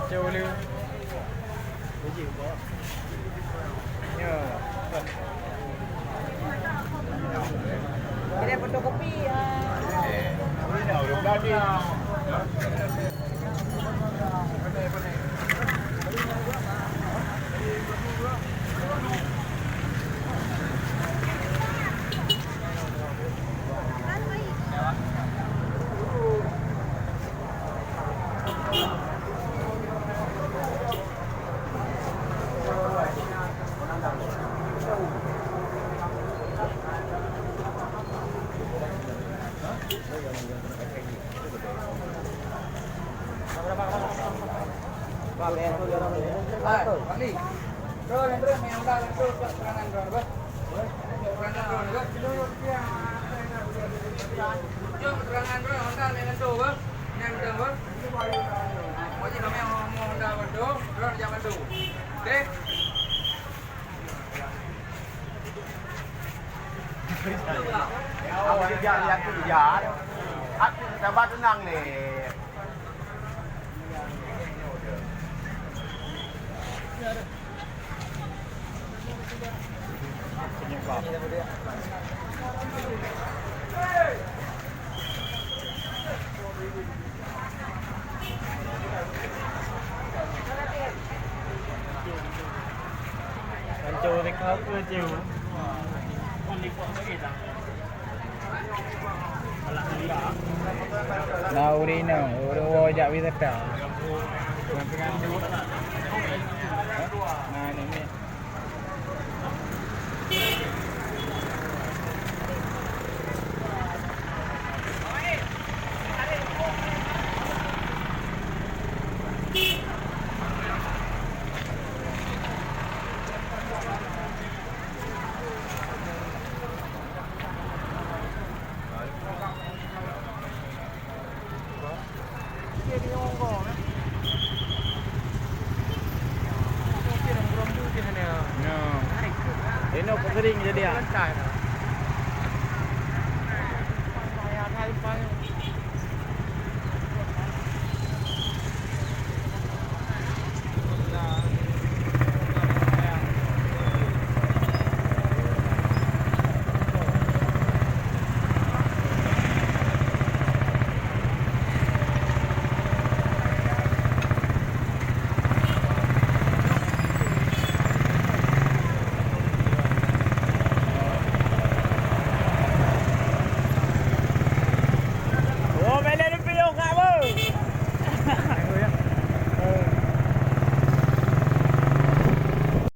Châu lưu cái gì cũng có nhờ cái này photocopy cái nào được ra đi Dạ, dạ, dạ, ba tính năng này. Anh Châu thì khóc chưa chịu. Nah, urina, udah jadi tak. Nah, ini. Ini kering jadi ya.